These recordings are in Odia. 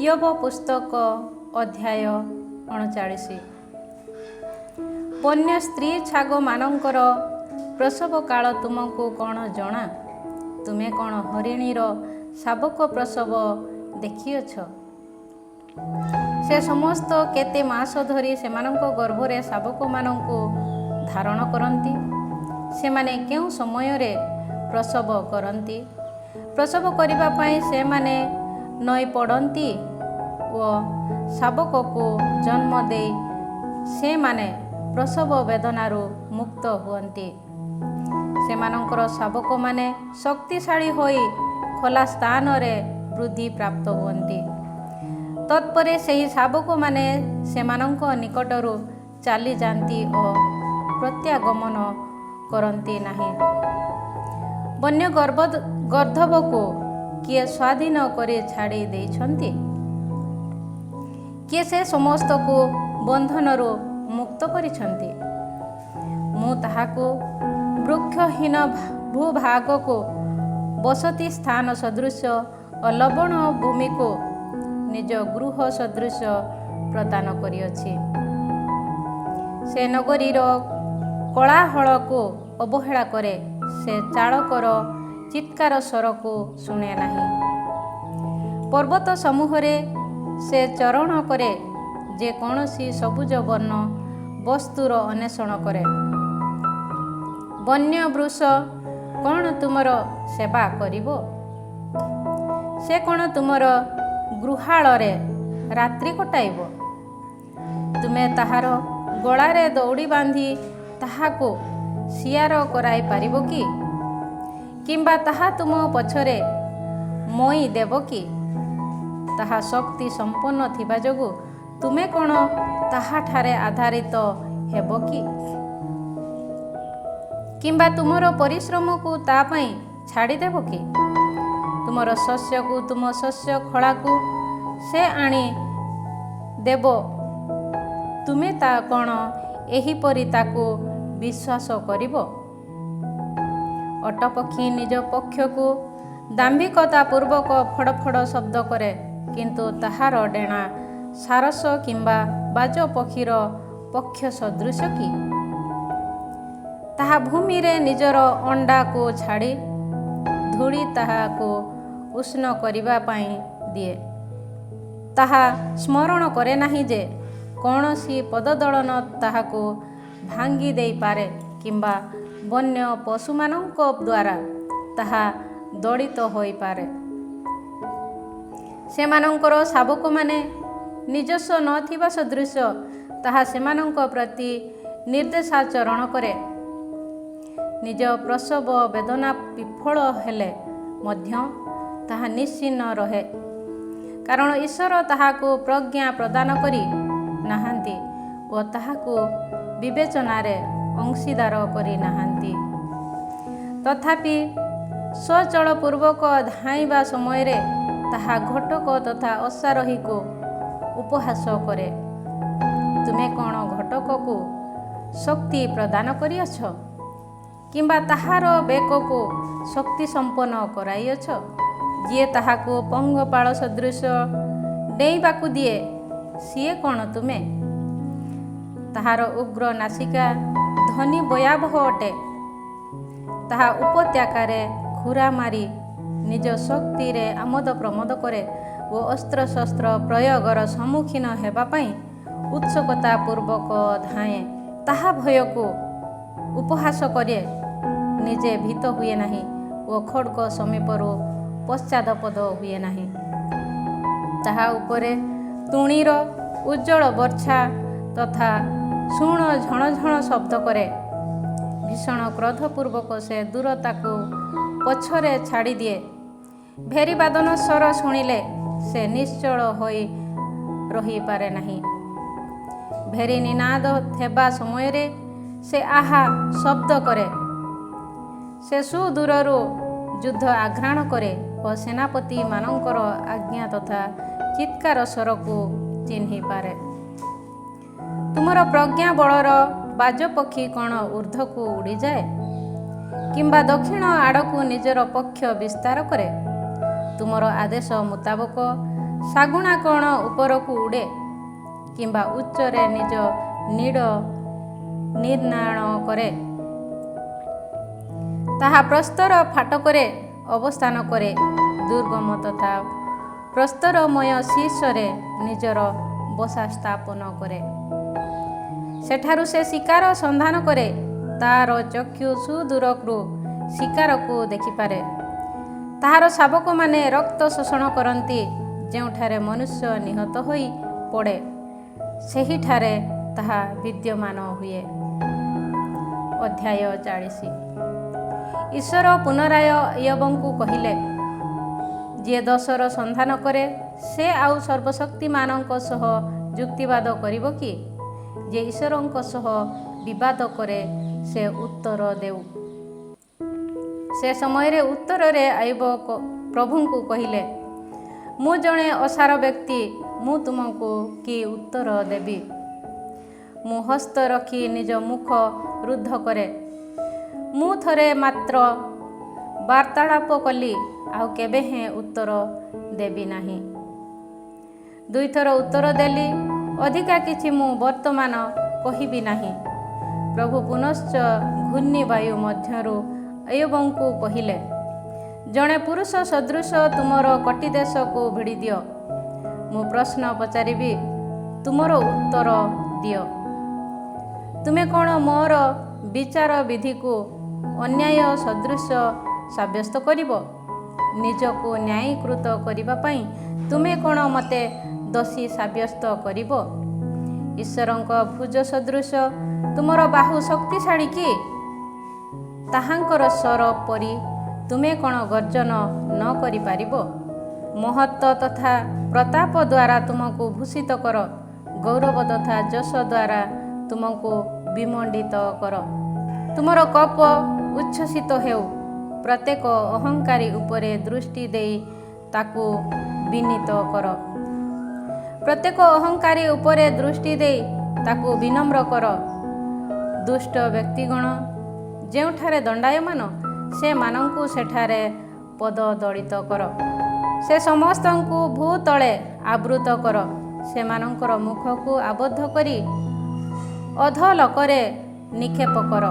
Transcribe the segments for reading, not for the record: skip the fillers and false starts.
ୟୋବ ପୁସ୍ତକ ଅଧ୍ୟାୟ 39। ବନ୍ୟ ସ୍ତ୍ରୀ ଛାଗମାନଙ୍କର ପ୍ରସବ କାଳ ତୁମକୁ କ'ଣ ଜଣା? ତୁମେ କ'ଣ ହରିଣୀର ଶାବକ ପ୍ରସବ ଦେଖିଅଛ? ସେ ସମସ୍ତ କେତେ ମାସ ଧରି ସେମାନଙ୍କ ଗର୍ଭରେ ଶାବକମାନଙ୍କୁ ଧାରଣ କରନ୍ତି। ସେମାନେ କେଉଁ ସମୟରେ ପ୍ରସବ କରନ୍ତି? ପ୍ରସବ କରିବା ପାଇଁ ସେମାନେ ନଇଁ ପଡ଼ନ୍ତି ଓ ଶାବକକୁ ଜନ୍ମ ଦେଇ ସେମାନେ ପ୍ରସବ ବେଦନାରୁ ମୁକ୍ତ ହୁଅନ୍ତି। ସେମାନଙ୍କର ଶାବକମାନେ ଶକ୍ତିଶାଳୀ ହୋଇ ଖୋଲା ସ୍ଥାନରେ ବୃଦ୍ଧି ପ୍ରାପ୍ତ ହୁଅନ୍ତି। ତତ୍ପରେ ସେହି ଶାବକମାନେ ସେମାନଙ୍କ ନିକଟରୁ ଚାଲିଯାଆନ୍ତି ଓ ପ୍ରତ୍ୟାଗମନ କରନ୍ତି ନାହିଁ। ବନ୍ୟ ଗର୍ଦ୍ଦଭକୁ କିଏ ସ୍ୱାଧୀନ କରି ଛାଡ଼ି ଦେଇଛନ୍ତି? କିଏ ସେ ସମସ୍ତକୁ ବନ୍ଧନରୁ ମୁକ୍ତ କରିଛନ୍ତି? ମୁଁ ତାହାକୁ ବୃକ୍ଷହୀନ ଭୂଭାଗକୁ ବସତି ସ୍ଥାନ ସଦୃଶ ଓ ଲବଣ ଭୂମିକୁ ନିଜ ଗୃହ ସଦୃଶ ପ୍ରଦାନ କରିଅଛି। ସେ ନଗରୀର କୋଳାହଳକୁ ଅବହେଳା କରେ, ସେ ଚାଳକର ଚିତ୍କାର ସ୍ୱରକୁ ଶୁଣେ ନାହିଁ। ପର୍ବତ ସମୂହରେ ସେ ଚରଣ କରେ, ଯେକୌଣସି ସବୁଜ ବର୍ଣ୍ଣ ବସ୍ତୁର ଅନ୍ୱେଷଣ କରେ। ବନ୍ୟ ବୃଷ କ'ଣ ତୁମର ସେବା କରିବ? ସେ କ'ଣ ତୁମର ଗୁହାଳରେ ରାତ୍ରି କଟାଇବ? ତୁମେ ତାହାର ଗଳାରେ ଦଉଡ଼ି ବାନ୍ଧି ତାହାକୁ ସିଆର କରାଇ ପାରିବ କି? କିମ୍ବା ତାହା ତୁମ ପଛରେ ମଇ ଦେବ କି? ତାହା ଶକ୍ତି ସମ୍ପନ୍ନ ଥିବା ଯୋଗୁଁ ତୁମେ କ'ଣ ତାହାଠାରେ ଆଧାରିତ ହେବ କି? କିମ୍ବା ତୁମର ପରିଶ୍ରମକୁ ତା ପାଇଁ ଛାଡ଼ିଦେବ କି? ତୁମର ଶସ୍ୟକୁ ତୁମ ଶସ୍ୟ ଖଳାକୁ ସେ ଆଣି ଦେବ, ତୁମେ ତା କ'ଣ ଏହିପରି ତାକୁ ବିଶ୍ୱାସ କରିବ? ଅଟପକ୍ଷୀ ନିଜ ପକ୍ଷକୁ ଦାମ୍ଭିକତା ପୂର୍ବକ ଫଡ଼ ଫଡ଼ ଶବ୍ଦ କରେ, କିନ୍ତୁ ତାହାର ଡେଣା ସାରସ କିମ୍ବା ବାଜ ପକ୍ଷୀର ପକ୍ଷ ସଦୃଶ କି? ତାହା ଭୂମିରେ ନିଜର ଅଣ୍ଡାକୁ ଛାଡ଼ି ଧୂଳି ତାହାକୁ ଉଷ୍ଣ କରିବା ପାଇଁ ଦିଏ। ତାହା ସ୍ମରଣ କରେ ନାହିଁ ଯେ କୌଣସି ପଦଦଳନ ତାହାକୁ ଭାଙ୍ଗି ଦେଇପାରେ କିମ୍ବା ବନ୍ୟ ପଶୁମାନଙ୍କ ଦ୍ୱାରା ତାହା ଦଳିତ ହୋଇପାରେ। ସେମାନଙ୍କର ଶାବକମାନେ ନିଜସ୍ୱ ନଥିବା ସଦୃଶ ତାହା ସେମାନଙ୍କ ପ୍ରତି ନିର୍ଦ୍ଦେଶାଚରଣ କରେ। ନିଜ ପ୍ରସବ ବେଦନା ବିଫଳ ହେଲେ ମଧ୍ୟ ତାହା ନିଶ୍ଚିହ୍ନ ରହେ, କାରଣ ଈଶ୍ୱର ତାହାକୁ ପ୍ରଜ୍ଞା ପ୍ରଦାନ କରି ନାହାନ୍ତି ଓ ତାହାକୁ ବିବେଚନାରେ ଅଂଶୀଦାର କରି ନାହାନ୍ତି। ତଥାପି ସ୍ୱଚଳପୂର୍ବକ ଧାଇଁବା ସମୟରେ ତାହା ଘଟକ ତଥା ଅଶ୍ୱାରୋହୀକୁ ଉପହାସ କରେ। ତୁମେ କ'ଣ ଘଟକକୁ ଶକ୍ତି ପ୍ରଦାନ କରିଅଛ? କିମ୍ବା ତାହାର ବେକକୁ ଶକ୍ତି ସମ୍ପନ୍ନ କରାଇଅଛ? ଯିଏ ତାହାକୁ ପଙ୍ଗପାଳ ସଦୃଶ ଡେଇଁବାକୁ ଦିଏ, ସିଏ କ'ଣ ତୁମେ? ତାହାର ଉଗ୍ର ନାସିକା ଧ୍ୱନି ଭୟାବହ ଅଟେ। ତାହା ଉପତ୍ୟକାରେ ଖୁରା ମାରି ନିଜ ଶକ୍ତିରେ ଆମୋଦ ପ୍ରମୋଦ କରେ ଓ ଅସ୍ତ୍ରଶସ୍ତ୍ର ପ୍ରୟୋଗର ସମ୍ମୁଖୀନ ହେବା ପାଇଁ ଉତ୍ସୁକତା ପୂର୍ବକ ଧାଏଁ। ତାହା ଭୟକୁ ଉପହାସ କରେ, ନିଜେ ଭୀତ ହୁଏ ନାହିଁ ଓ ଖଡ଼୍ଗ ସମୀପରୁ ପଶ୍ଚାଦପଦ ହୁଏ ନାହିଁ। ତାହା ଉପରେ ତୁଣୀର ଉଜ୍ଜଳ ବର୍ଚ୍ଛା ତଥା ଶୂଣ ଝଣଝଣ ଶବ୍ଦ କରେ। ଭୀଷଣ କ୍ରୋଧପୂର୍ବକ ସେ ଦୂରତାକୁ ପଛରେ ଛାଡ଼ିଦିଏ। ଭେରୀ ବାଦନ ସ୍ୱର ଶୁଣିଲେ ସେ ନିଶ୍ଚଳ ହୋଇ ରହିପାରେ ନାହିଁ। ଭେରୀ ନିନାଦ ହେବା ସମୟରେ ସେ ଆହା ଶବ୍ଦ କରେ। ସେ ସୁଦୂରରୁ ଯୁଦ୍ଧ ଆଘ୍ରାଣ କରେ ଓ ସେନାପତିମାନଙ୍କର ଆଜ୍ଞା ତଥା ଚିତ୍କାର ସ୍ୱରକୁ ଚିହ୍ନିପାରେ। ତୁମର ପ୍ରଜ୍ଞା ବଳର ବାଜପକ୍ଷୀ କ'ଣ ଊର୍ଦ୍ଧ୍ୱକୁ ଉଡ଼ିଯାଏ କିମ୍ବା ଦକ୍ଷିଣ ଆଡ଼କୁ ନିଜର ପକ୍ଷ ବିସ୍ତାର କରେ? ତୁମର ଆଦେଶ ମୁତାବକ ଶାଗୁଣା କ'ଣ ଉପରକୁ ଉଡ଼େ କିମ୍ବା ଉଚ୍ଚରେ ନିଜ ନୀଡ଼ ନିର୍ମାଣ କରେ? ତାହା ପ୍ରସ୍ତର ଫାଟକରେ ଅବସ୍ଥାନ କରେ, ଦୁର୍ଗମ ତଥା ପ୍ରସ୍ତରମୟ ଶୀର୍ଷରେ ନିଜର ବସା ସ୍ଥାପନ କରେ। ସେଠାରୁ ସେ ଶିକାର ସନ୍ଧାନ କରେ, ତାହାର ଚକ୍ଷୁ ସୁଦୂରରୁ ଶିକାରକୁ ଦେଖିପାରେ। ତାହାର ଶାବକମାନେ ରକ୍ତ ଶୋଷଣ କରନ୍ତି, ଯେଉଁଠାରେ ମନୁଷ୍ୟ ନିହତ ହୋଇ ପଡ଼େ ସେହିଠାରେ ତାହା ବିଦ୍ୟମାନ ହୁଏ। ଅଧ୍ୟାୟ 40। ଈଶ୍ୱର ପୁନରାୟ ଇୟୋବଙ୍କୁ କହିଲେ, ଯିଏ ଦୋଷର ସନ୍ଧାନ କରେ ସେ ଆଉ ସର୍ବଶକ୍ତିମାନଙ୍କ ସହ ଯୁକ୍ତିବାଦ କରିବ କି? ଯିଏ ଈଶ୍ୱରଙ୍କ ସହ ବିବାଦ କରେ ସେ ଉତ୍ତର ଦେଉ। ସେ ସମୟରେ ଉତ୍ତରରେ ଆୟୁବ ପ୍ରଭୁଙ୍କୁ କହିଲେ, ମୁଁ ଜଣେ ଅସାର ବ୍ୟକ୍ତି, ମୁଁ ତୁମକୁ କି ଉତ୍ତର ଦେବି? ମୁଁ ହସ୍ତ ରଖି ନିଜ ମୁଖ ରୁଦ୍ଧ କରେ। ମୁଁ ଥରେ ମାତ୍ର ବାର୍ତ୍ତାଳାପ କଲି, ଆଉ କେବେ ହେଁ ଉତ୍ତର ଦେବି ନାହିଁ। ଦୁଇଥର ଉତ୍ତର ଦେଲି, ଅଧିକା କିଛି ମୁଁ ବର୍ତ୍ତମାନ କହିବି ନାହିଁ। ପ୍ରଭୁ ପୁନଶ୍ଚ ଘୂର୍ଣ୍ଣିବାୟୁ ମଧ୍ୟରୁ ଇୟୋବଙ୍କୁ କହିଲେ, ଜଣେ ପୁରୁଷ ସଦୃଶ ତୁମର କଟିଦେଶକୁ ଭିଡ଼ିଦିଅ। ମୁଁ ପ୍ରଶ୍ନ ପଚାରିବି, ତୁମର ଉତ୍ତର ଦିଅ। ତୁମେ କ'ଣ ମୋର ବିଚାର ବିଧିକୁ ଅନ୍ୟାୟ ସଦୃଶ ସାବ୍ୟସ୍ତ କରିବ? ନିଜକୁ ନ୍ୟାୟୀକୃତ କରିବା ପାଇଁ ତୁମେ କ'ଣ ମୋତେ ଦୋଷୀ ସାବ୍ୟସ୍ତ କରିବ? ଈଶ୍ୱରଙ୍କ ଭୁଜ ସଦୃଶ ତୁମର ବାହୁ ଶକ୍ତିଶାଳୀ କି? ତାହାଙ୍କର ସ୍ୱର ପରି ତୁମେ କ'ଣ ଗର୍ଜନ ନ କରିପାରିବ? ମହତ୍ତ୍ୱ ତଥା ପ୍ରତାପ ଦ୍ୱାରା ତୁମକୁ ଭୂଷିତ କର, ଗୌରବ ତଥା ଯଶ ଦ୍ୱାରା ତୁମକୁ ବିମଣ୍ଡିତ କର। ତୁମର କୋପ ଉଚ୍ଛ୍ୱସିତ ହେଉ, ପ୍ରତ୍ୟେକ ଅହଙ୍କାରୀ ଉପରେ ଦୃଷ୍ଟି ଦେଇ ତାକୁ ବିନୀତ କର। ପ୍ରତ୍ୟେକ ଅହଙ୍କାରୀ ଉପରେ ଦୃଷ୍ଟି ଦେଇ ତାକୁ ବିନମ୍ର କର। ଦୁଷ୍ଟ ବ୍ୟକ୍ତିଗଣ ଯେଉଁଠାରେ ଦଣ୍ଡାୟମାନ, ସେମାନଙ୍କୁ ସେଠାରେ ପଦଦଳିତ କର। ସେ ସମସ୍ତଙ୍କୁ ଭୂତଳେ ଆବୃତ କର। ସେମାନଙ୍କର ମୁଖକୁ ଆବଦ୍ଧ କରି ଅଧୋଲୋକରେ ନିକ୍ଷେପ କର।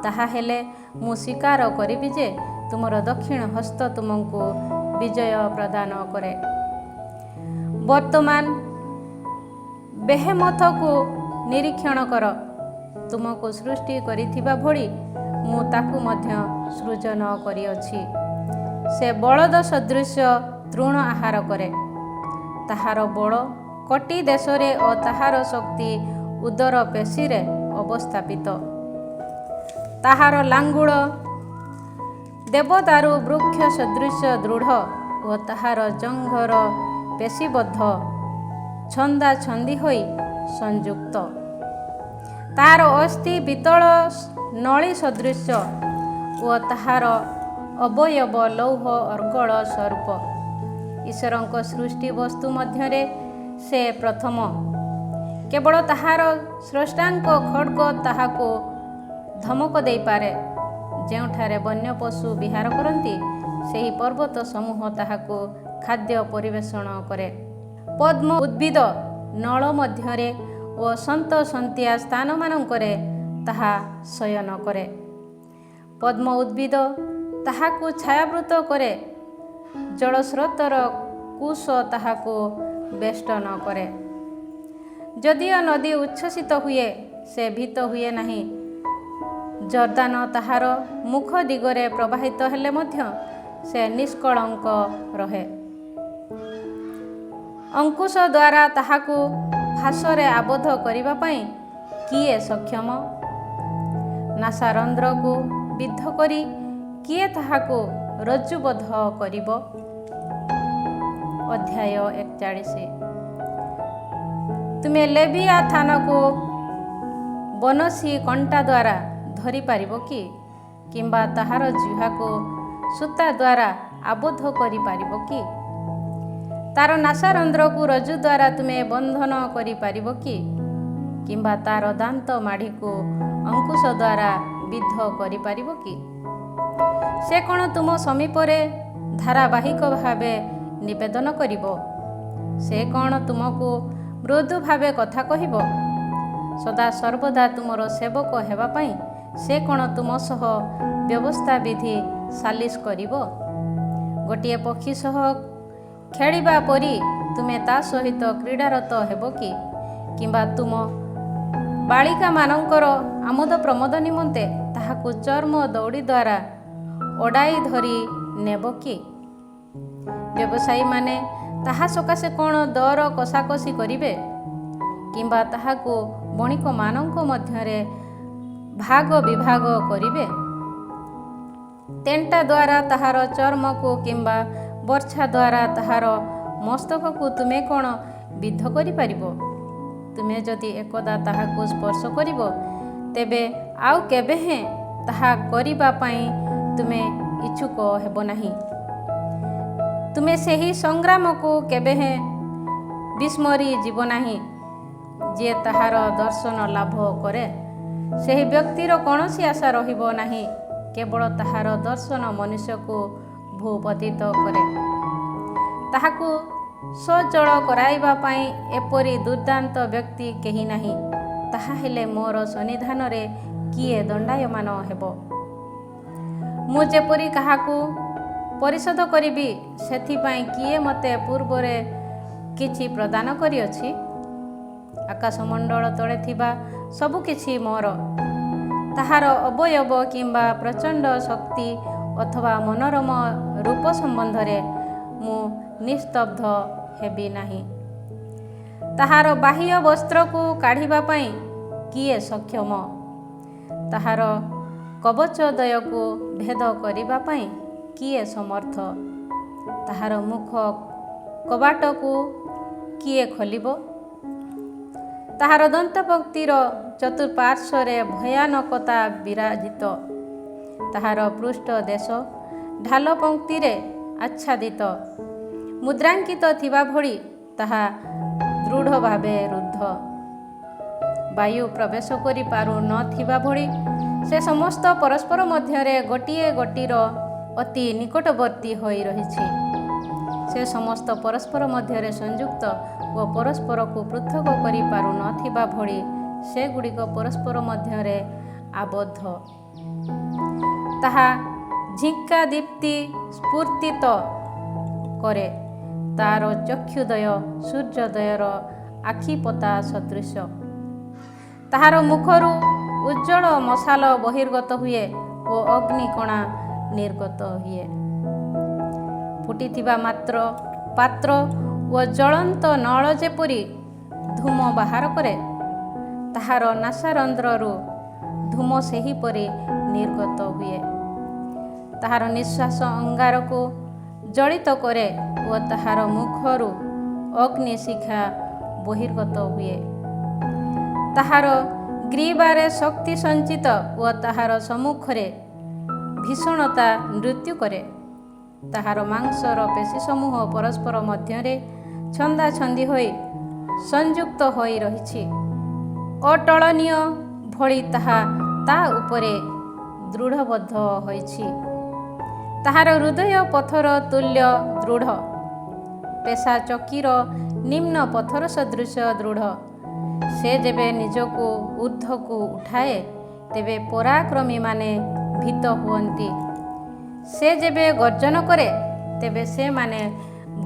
ତାହା ହେଲେ ମୁଁ ସ୍ୱୀକାର କରିବି ଯେ ତୁମର ଦକ୍ଷିଣ ହସ୍ତ ତୁମକୁ ବିଜୟ ପ୍ରଦାନ କରେ। ବର୍ତ୍ତମାନ ବେହେମଥକୁ ନିରୀକ୍ଷଣ କର। ତୁମକୁ ସୃଷ୍ଟି କରିଥିବା ଭଳି ମୁଁ ତାକୁ ମଧ୍ୟ ସୃଜନ କରିଅଛି। ସେ ବଳଦ ସଦୃଶ ତୃଣ ଆହାର କରେ। ତାହାର ବଳ କଟି ଦେଶରେ ଓ ତାହାର ଶକ୍ତି ଉଦର ପେଶୀରେ ଅବସ୍ଥାପିତ। ତାହାର ଲାଙ୍ଗୁଳ ଦେବଦାରୁ ବୃକ୍ଷ ସଦୃଶ ଦୃଢ଼ ଓ ତାହାର ଜଙ୍ଘର ପେଶୀବଦ୍ଧ ଛନ୍ଦାଛନ୍ଦି ହୋଇ ସଂଯୁକ୍ତ। ତାହାର ଅସ୍ଥି ପିତ୍ତଳ ନଳୀ ସଦୃଶ ଓ ତାହାର ଅବୟବ ଲୌହ ଅର୍ଗଳ ସ୍ୱରୂପ। ଈଶ୍ୱରଙ୍କ ସୃଷ୍ଟି ବସ୍ତୁ ମଧ୍ୟରେ ସେ ପ୍ରଥମ। କେବଳ ତାହାର ସ୍ରଷ୍ଟାଙ୍କ ଖଡ଼୍ଗ ତାହାକୁ ଧମକ ଦେଇପାରେ। ଯେଉଁଠାରେ ବନ୍ୟ ପଶୁ ବିହାର କରନ୍ତି, ସେହି ପର୍ବତ ସମୂହ ତାହାକୁ ଖାଦ୍ୟ ପରିବେଷଣ କରେ। ପଦ୍ମ ଉଦ୍ଭିଦ ନଳ ମଧ୍ୟରେ ଓ ସନ୍ତସନ୍ତିଆ ସ୍ଥାନମାନଙ୍କରେ ତାହା ଶୟନ କରେ। ପଦ୍ମ ଉଦ୍ଭିଦ ତାହାକୁ ଛାୟାବୃତ କରେ। ଜଳସ୍ରୋତର କୁଶ ତାହାକୁ ବେଷ୍ଟନ କରେ। ଯଦିଓ ନଦୀ ଉଚ୍ଛ୍ୱସିତ ହୁଏ, ସେ ଭୀତ ହୁଏ ନାହିଁ। ଜର୍ଦାନ ତାହାର ମୁଖ ଦିଗରେ ପ୍ରବାହିତ ହେଲେ ମଧ୍ୟ ସେ ନିଷ୍କଳଙ୍କ ରହେ। ଅଙ୍କୁଶ ଦ୍ୱାରା ତାହାକୁ ଫାଶରେ ଆବଦ୍ଧ କରିବା ପାଇଁ କିଏ ସକ୍ଷମ? ନାସାରନ୍ଧ୍ରକୁ ବିଦ୍ଧ କରି କିଏ ତାହାକୁ ରଜ୍ଜୁବଦ୍ଧ କରିବ? ଅଧ୍ୟାୟ 41। ତୁମେ ଲେବିଆଥାନକୁ ବନଶୀ କଣ୍ଟା ଦ୍ୱାରା ଧରିପାରିବ କି? କିମ୍ବା ତାହାର ଜିହ୍ୱାକୁ ସୂତା ଦ୍ୱାରା ଆବଦ୍ଧ କରିପାରିବ କି? ତାର ନାସାରନ୍ଧ୍ରକୁ ରଜ୍ଜୁ ଦ୍ୱାରା ତୁମେ ବନ୍ଧନ କରିପାରିବ କି? କିମ୍ବା ତାର ଦାନ୍ତ ମାଢ଼ିକୁ ଅଙ୍କୁଶ ଦ୍ୱାରା ବିଦ୍ଧ କରିପାରିବ କି? ସେ କ'ଣ ତୁମ ସମୀପରେ ଧାରାବାହିକ ଭାବେ ନିବେଦନ କରିବ? ସେ କ'ଣ ତୁମକୁ ମୃଦୁ ଭାବେ କଥା କହିବ? ସଦା ସର୍ବଦା ତୁମର ସେବକ ହେବା ପାଇଁ ସେ କ'ଣ ତୁମ ସହ ବ୍ୟବସ୍ଥା ବିଧି ସାଲିସ କରିବ? ଗୋଟିଏ ପକ୍ଷୀ ସହ ଖେଳିବା ପରି ତୁମେ ତା ସହିତ କ୍ରୀଡ଼ାରତ ହେବ କି? କିମ୍ବା ତୁମ ବାଳିକାମାନଙ୍କର ଆମୋଦ ପ୍ରମୋଦ ନିମନ୍ତେ ତାହାକୁ ଚର୍ମ ଦଉଡ଼ି ଦ୍ୱାରା ଅଡ଼ାଇ ଧରି ନେବ କି? ବ୍ୟବସାୟୀମାନେ ତାହା ସକାଶେ କ'ଣ ଦର କଷାକଷି କରିବେ? କିମ୍ବା ତାହାକୁ ବଣିକମାନଙ୍କ ମଧ୍ୟରେ ଭାଗ ବିଭାଗ କରିବେ? ତେଣ୍ଟା ଦ୍ୱାରା ତାହାର ଚର୍ମକୁ କିମ୍ବା ବର୍ଚ୍ଛା ଦ୍ୱାରା ତାହାର ମସ୍ତକକୁ ତୁମେ କ'ଣ ବିଦ୍ଧ କରିପାରିବ? ତୁମେ ଯଦି ଏକଦା ତାହାକୁ ସ୍ପର୍ଶ କରିବ, ତେବେ ଆଉ କେବେ ହେଁ ତାହା କରିବା ପାଇଁ ତୁମେ ଇଚ୍ଛୁକ ହେବ ନାହିଁ। ତୁମେ ସେହି ସଂଗ୍ରାମକୁ କେବେ ହେଁ ବିସ୍ମରି ଯିବ ନାହିଁ। ଯିଏ ତାହାର ଦର୍ଶନ ଲାଭ କରେ, ସେହି ବ୍ୟକ୍ତିର କୌଣସି ଆଶା ରହିବ ନାହିଁ। କେବଳ ତାହାର ଦର୍ଶନ ମନୁଷ୍ୟକୁ ଭୂପତିତ କରେ। ତାହାକୁ ସଚଳ କରାଇବା ପାଇଁ ଏପରି ଦୁର୍ଦାନ୍ତ ବ୍ୟକ୍ତି କେହି ନାହିଁ। ତାହା ହେଲେ ମୋର ସନ୍ନିଧାନରେ କିଏ ଦଣ୍ଡାୟମାନ ହେବ? ମୁଁ ଯେପରି କାହାକୁ ପରିଶୋଧ କରିବି, ସେଥିପାଇଁ କିଏ ମୋତେ ପୂର୍ବରେ କିଛି ପ୍ରଦାନ କରିଅଛି? ଆକାଶମଣ୍ଡଳ ତଳେ ଥିବା ସବୁକିଛି ମୋର। ତାହାର ଅବୟବ କିମ୍ବା ପ୍ରଚଣ୍ଡ ଶକ୍ତି ଅଥବା ମନୋରମ ରୂପ ସମ୍ବନ୍ଧରେ ମୁଁ ନିସ୍ତବ୍ଧ ହେବି ନାହିଁ। ତାହାର ବାହ୍ୟ ବସ୍ତ୍ରକୁ କାଢ଼ିବା ପାଇଁ କିଏ ସକ୍ଷମ? ତାହାର କବଚଦ୍ୱୟକୁ ଭେଦ କରିବା ପାଇଁ କିଏ ସମର୍ଥ? ତାହାର ମୁଖ କବାଟକୁ କିଏ ଖୋଲିବ? ତାହାର ଦନ୍ତପଂକ୍ତିର ଚତୁଃପାର୍ଶ୍ୱରେ ଭୟାନକତା ବିରାଜିତ। ତାହାର ପୃଷ୍ଠ ଦେଶ ଢାଲ ପଂକ୍ତିରେ ଆଚ୍ଛାଦିତ। ମୁଦ୍ରାଙ୍କିତ ଥିବା ଭଳି ତାହା ଦୃଢ଼ ଭାବେ ରୁଦ୍ଧ। ବାୟୁ ପ୍ରବେଶ କରି ପାରୁ ନଥିବା ଭଳି ସେ ସମସ୍ତ ପରସ୍ପର ମଧ୍ୟରେ ଗୋଟିଏ ଗୋଟିର ଅତି ନିକଟବର୍ତ୍ତୀ ହୋଇ ରହିଛି। ସେ ସମସ୍ତ ପରସ୍ପର ମଧ୍ୟରେ ସଂଯୁକ୍ତ ଓ ପରସ୍ପରକୁ ପୃଥକ କରିପାରୁ ନଥିବା ଭଳି ସେଗୁଡ଼ିକ ପରସ୍ପର ମଧ୍ୟରେ ଆବଦ୍ଧ। ତାହା ଝିଙ୍କା ଦୀପ୍ତି ସ୍ଫୁର୍ତ୍ତିତ କରେ। ତାର ଚକ୍ଷୁଦ୍ୱୟ ସୂର୍ଯ୍ୟୋଦୟର ଆଖିପତା ସଦୃଶ। ତାହାର ମୁଖରୁ ଉଜ୍ଜ୍ୱଳ ମଶାଲ ବହିର୍ଗତ ହୁଏ ଓ ଅଗ୍ନିକଣା ନିର୍ଗତ ହୁଏ। ଫୁଟିଥିବା ପାତ୍ର ଓ ଜ୍ୱଳନ୍ତ ନଳ ଯେପରି ଧୂମ ବାହାର କରେ, ତାହାର ନାସାରନ୍ଧ୍ରରୁ ଧୂମ ସେହିପରି ନିର୍ଗତ ହୁଏ। ତାହାର ନିଶ୍ୱାସ ଅଙ୍ଗାରକୁ ଜଳିତ କରେ ଓ ତାହାର ମୁଖରୁ ଅଗ୍ନିଶିଖା ବହିର୍ଗତ ହୁଏ। ତାହାର ଗ୍ରୀବାରେ ଶକ୍ତି ସଞ୍ଚିତ ଓ ତାହାର ସମ୍ମୁଖରେ ଭୀଷଣତା ନୃତ୍ୟ କରେ। ତାହାର ମାଂସର ପେଶୀସମୂହ ପରସ୍ପର ମଧ୍ୟରେ ଛନ୍ଦାଛନ୍ଦି ହୋଇ ସଂଯୁକ୍ତ ହୋଇ ରହିଛି। ଅଟଳନୀୟ ଭଳି ତାହା ତା ଉପରେ ଦୃଢ଼ବଦ୍ଧ ହୋଇଛି। ତାହାର ହୃଦୟ ପଥର ତୁଲ୍ୟ ଦୃଢ଼। ପେଶା ଚକିର ନିମ୍ନ ପଥର ସଦୃଶ ଦୃଢ଼। ସେ ଯେବେ ନିଜକୁ ଊର୍ଦ୍ଧ୍ୱକୁ ଉଠାଏ, ତେବେ ପରାକ୍ରମୀମାନେ ଭୀତ ହୁଅନ୍ତି। ସେ ଯେବେ ଗର୍ଜନ କରେ, ତେବେ ସେମାନେ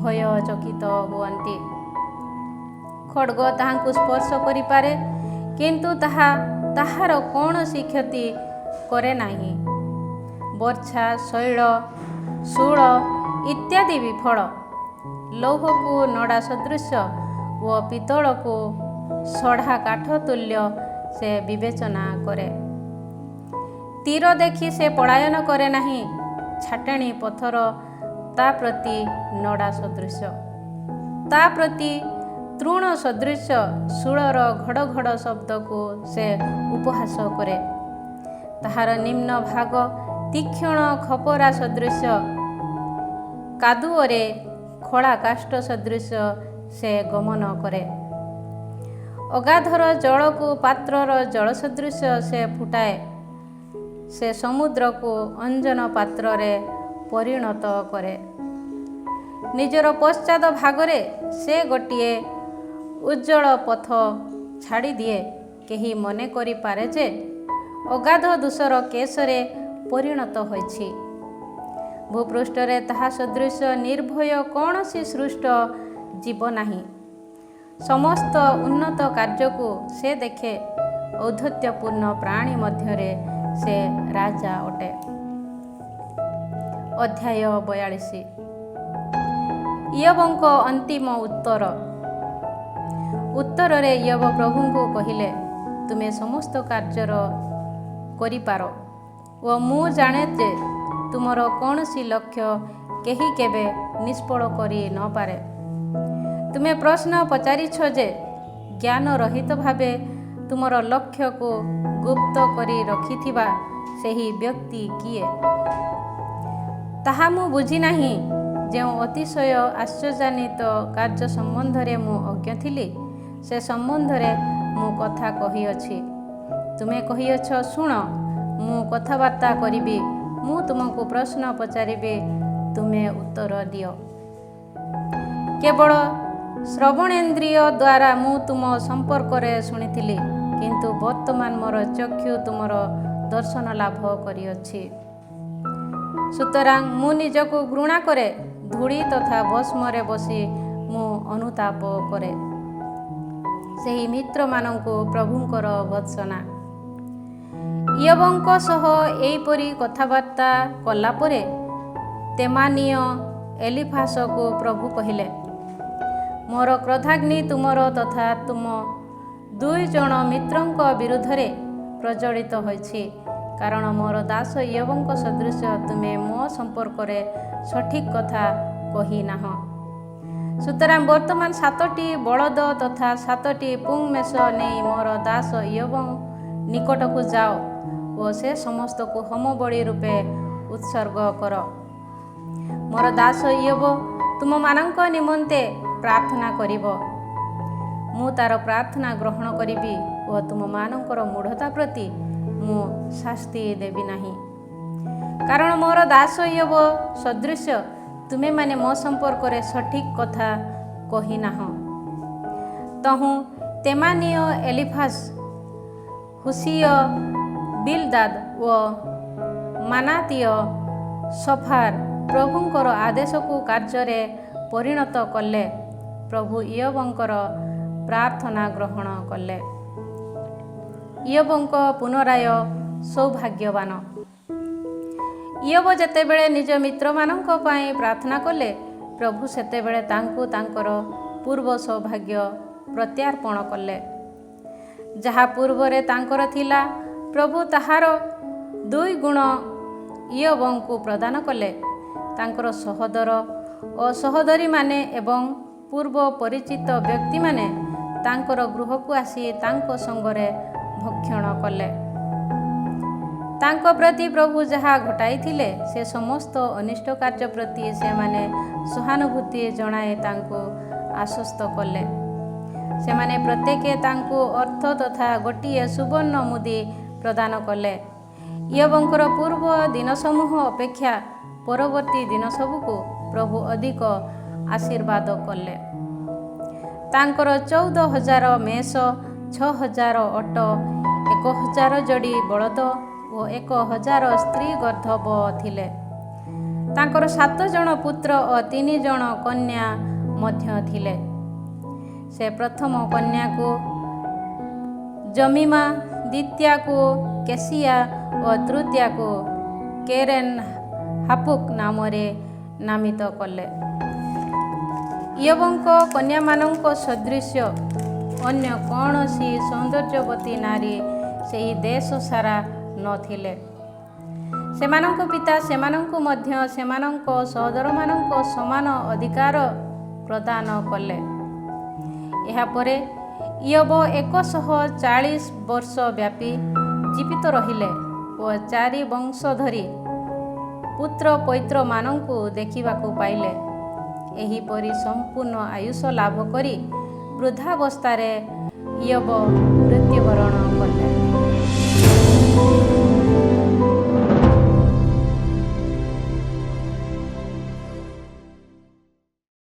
ଭୟଚକିତ ହୁଅନ୍ତି। ଖଡ୍ଗ ତାହାଙ୍କୁ ସ୍ପର୍ଶ କରିପାରେ, କିନ୍ତୁ ତାହା ତାହାର କୌଣସି କ୍ଷତି କରେ ନାହିଁ। ବର୍ଚ୍ଛା, ଶୈଳ, ଶୂଳ ଇତ୍ୟାଦି ବିଫଳ। ଲୌହକୁ ନଡ଼ା ସଦୃଶ ଓ ପିତ୍ତଳକୁ ସଢ଼ା କାଠ ତୁଲ୍ୟ ସେ ବିବେଚନା କରେ। ତୀର ଦେଖି ସେ ପଳାୟନ କରେ ନାହିଁ। ଛାଟେଣି ପଥର ତା ପ୍ରତି ନଡ଼ା ସଦୃଶ। ତା ପ୍ରତି ତୃଣ ସଦୃଶ ଶୂଳର ଘଡ଼ ଘଡ଼ ଶବ୍ଦକୁ ସେ ଉପହାସ କରେ। ତାହାର ନିମ୍ନ ଭାଗ ତୀକ୍ଷ୍ଣ ଖପରା ସଦୃଶ। କାଦୁଅରେ ଖୋଳା କାଷ୍ଠ ସଦୃଶ ସେ ଗମନ କରେ। ଅଗାଧର ଜଳକୁ ପାତ୍ରର ଜଳ ସଦୃଶ ସେ ଫୁଟାଏ। ସେ ସମୁଦ୍ରକୁ ଅଞ୍ଜନ ପାତ୍ରରେ ପରିଣତ କରେ। ନିଜର ପଶ୍ଚାତ ଭାଗରେ ସେ ଗୋଟିଏ ଉଜ୍ଜଳ ପଥ ଛାଡ଼ିଦିଏ। କେହି ମନେ କରିପାରେ ଯେ ଅଗାଧ ଦୂଷର କେଶରେ ପରିଣତ ହୋଇଛି। ଭୂପୃଷ୍ଠରେ ତାହା ସଦୃଶ ନିର୍ଭୟ କୌଣସି ସୃଷ୍ଟ ଜୀବ ନାହିଁ। ସମସ୍ତ ଉନ୍ନତ କାର୍ଯ୍ୟକୁ ସେ ଦେଖେ। ଔଦ୍ଧତ୍ୟପୂର୍ଣ୍ଣ ପ୍ରାଣୀ ମଧ୍ୟରେ ସେ ରାଜା ଅଟେ। ଅଧ୍ୟାୟ 42। ଇୟୋବଙ୍କ ଅନ୍ତିମ ଉତ୍ତର। ଉତ୍ତରରେ ଇୟୋବ ପ୍ରଭୁଙ୍କୁ କହିଲେ, ତୁମେ ସମସ୍ତ କାର୍ଯ୍ୟ କରିପାର ଓ ମୁଁ ଜାଣେ ଯେ ତୁମର କୌଣସି ଲକ୍ଷ୍ୟ କେହି କେବେ ନିଷ୍ଫଳ କରି ନପାରେ। ତୁମେ ପ୍ରଶ୍ନ ପଚାରିଛ ଯେ ଜ୍ଞାନ ରହିତ ଭାବେ ତୁମର ଲକ୍ଷ୍ୟକୁ ଗୁପ୍ତ କରି ରଖିଥିବା ସେହି ବ୍ୟକ୍ତି କିଏ? ତାହା ମୁଁ ବୁଝିନାହିଁ। ଯେଉଁ ଅତିଶୟ ଆଶ୍ଚର୍ଯ୍ୟାନ୍ୱିତ କାର୍ଯ୍ୟ ସମ୍ବନ୍ଧରେ ମୁଁ ଅଜ୍ଞ ଥିଲି, ସେ ସମ୍ବନ୍ଧରେ ମୁଁ କଥା କହିଅଛି। ତୁମେ କହିଅଛ, ଶୁଣ, ମୁଁ କଥାବାର୍ତ୍ତା କରିବି, ମୁଁ ତୁମକୁ ପ୍ରଶ୍ନ ପଚାରିବି, ତୁମେ ଉତ୍ତର ଦିଅ। କେବଳ ଶ୍ରବଣେନ୍ଦ୍ରିୟ ଦ୍ୱାରା ମୁଁ ତୁମ ସମ୍ପର୍କରେ ଶୁଣିଥିଲି, କିନ୍ତୁ ବର୍ତ୍ତମାନ ମୋର ଚକ୍ଷୁ ତୁମର ଦର୍ଶନ ଲାଭ କରିଅଛି। ସୁତରାଂ ମୁଁ ନିଜକୁ ଘୃଣା କରେ, ଧୂଳି ତଥା ଭସ୍ମରେ ବସି ମୁଁ ଅନୁତାପ କରେ। ସେହି ମିତ୍ରମାନଙ୍କୁ ପ୍ରଭୁଙ୍କର ଭର୍ତ୍ସନା। ଇୟୋବଙ୍କ ସହ ଏହିପରି କଥାବାର୍ତ୍ତା କଲା ପରେ ତେମାନୀୟ ଏଲିଫାସକୁ ପ୍ରଭୁ କହିଲେ, ମୋର କ୍ରୋଧାଗ୍ନି ତୁମର ତଥା ତୁମ 2 ଜଣ ମିତ୍ରଙ୍କ ବିରୁଦ୍ଧରେ ପ୍ରଜ୍ୱଳିତ ହୋଇଛି, କାରଣ ମୋର ଦାସ ଇୟୋବଙ୍କ ସଦୃଶ ତୁମେ ମୋ ସମ୍ପର୍କରେ ସଠିକ୍ କଥା କହିନାହଁ। ସୁତରାଂ ବର୍ତ୍ତମାନ 7ଟି ବଳଦ ତଥା 7ଟି ପୁଙ୍ଗ-ମେଷ ନେଇ ମୋର ଦାସ ଇୟୋବ ନିକଟକୁ ଯାଅ ଓ ସେ ସମସ୍ତକୁ ହୋମବଳି ରୂପେ ଉତ୍ସର୍ଗ କର। ମୋର ଦାସ ଇୟୋବ ତୁମମାନଙ୍କ ନିମନ୍ତେ ପ୍ରାର୍ଥନା କରିବ। ମୁଁ ତାର ପ୍ରାର୍ଥନା ଗ୍ରହଣ କରିବି ଓ ତୁମମାନଙ୍କର ମୂଢ଼ତା ପ୍ରତି ମୁଁ ଶାସ୍ତି ଦେବି ନାହିଁ। କାରଣ ମୋର ଦାସ ଇୟୋବ ସଦୃଶ ତୁମେମାନେ ମୋ ସମ୍ପର୍କରେ ସଠିକ୍ କଥା କହିନାହଁ। ତହୁଁ ତେମାନୀୟ ଏଲିଫାସ, ହୁସିୟ, ବିଲଦାଦ ଓ ମାନାତୀୟ ସଫାର ପ୍ରଭୁଙ୍କର ଆଦେଶକୁ କାର୍ଯ୍ୟରେ ପରିଣତ କଲେ। ପ୍ରଭୁ ଇୟୋବଙ୍କର ପ୍ରାର୍ଥନା ଗ୍ରହଣ କଲେ। ଇୟୋବଙ୍କ ପୁନରାୟ ସୌଭାଗ୍ୟବାନ। ଇୟୋବ ଯେତେବେଳେ ନିଜ ମିତ୍ରମାନଙ୍କ ପାଇଁ ପ୍ରାର୍ଥନା କଲେ, ପ୍ରଭୁ ସେତେବେଳେ ତାଙ୍କୁ ତାଙ୍କର ପୂର୍ବ ସୌଭାଗ୍ୟ ପ୍ରତ୍ୟାର୍ପଣ କଲେ। ଯାହା ପୂର୍ବରେ ତାଙ୍କର ଥିଲା, ପ୍ରଭୁ ତାହାର 2 ଗୁଣ ଇୟୋବଙ୍କୁ ପ୍ରଦାନ କଲେ। ତାଙ୍କର ସହୋଦର ଓ ସହୋଦରୀମାନେ ଏବଂ ପୂର୍ବ ପରିଚିତ ବ୍ୟକ୍ତିମାନେ ତାଙ୍କର ଗୃହକୁ ଆସି ତାଙ୍କ ସଙ୍ଗରେ ଭକ୍ଷଣ କଲେ। ତାଙ୍କ ପ୍ରତି ପ୍ରଭୁ ଯାହା ଘଟାଇଥିଲେ, ସେ ସମସ୍ତ ଅନିଷ୍ଟ କାର୍ଯ୍ୟ ପ୍ରତି ସେମାନେ ସହାନୁଭୂତି ଜଣାଇ ତାଙ୍କୁ ଆଶ୍ୱସ୍ତ କଲେ। ସେମାନେ ପ୍ରତ୍ୟେକ ତାଙ୍କୁ ଅର୍ଥ ତଥା ଗୋଟିଏ ସୁବର୍ଣ୍ଣ ମୁଦି ପ୍ରଦାନ କଲେ। ଇୟୋବଙ୍କର ପୂର୍ବ ଦିନସମୂହ ଅପେକ୍ଷା ପରବର୍ତ୍ତୀ ଦିନ ସବୁକୁ ପ୍ରଭୁ ଅଧିକ ଆଶୀର୍ବାଦ କଲେ। ତାଙ୍କର 14,000 ମେଷ, 6,000 ଅଟ, 1,000 ଯୋଡ଼ି ବଳଦ ଓ 1,000 ସ୍ତ୍ରୀ ଗର୍ଦ୍ଧବ ଥିଲେ। ତାଙ୍କର 7 ଜଣ ପୁତ୍ର ଓ 3 ଜଣ କନ୍ୟା ମଧ୍ୟ ଥିଲେ। ସେ ପ୍ରଥମ କନ୍ୟାକୁ ଜମିମା, ଦ୍ୱିତୀୟାକୁ କେସିୟା ଓ ତୃତୀୟାକୁ କେରେନ୍ ହାପୁକ ନାମରେ ନାମିତ କଲେ। ଇୟୋବଙ୍କ କନ୍ୟାମାନଙ୍କ ସଦୃଶ ଅନ୍ୟ କୌଣସି ସୌନ୍ଦର୍ଯ୍ୟବତୀ ନାରୀ ସେହି ଦେଶ ସାରା ନଥିଲେ। ସେମାନଙ୍କ ପିତା ସେମାନଙ୍କୁ ମଧ୍ୟ ସେମାନଙ୍କ ସହୋଦରମାନଙ୍କ ସମାନ ଅଧିକାର ପ୍ରଦାନ କଲେ। ଏହାପରେ ଇୟୋବ 140 ବର୍ଷ ବ୍ୟାପୀ ଜୀବିତ ରହିଲେ ଓ 4 ବଂଶ ଧରି ପୁତ୍ର ପୈତ୍ରମାନଙ୍କୁ ଦେଖିବାକୁ ପାଇଲେ। ଏହିପରି ସମ୍ପୂର୍ଣ୍ଣ ଆୟୁଷ ଲାଭ କରି ବୃଦ୍ଧାବସ୍ଥାରେ ଇୟୋବ ମୃତ୍ୟୁବରଣ କଲେ।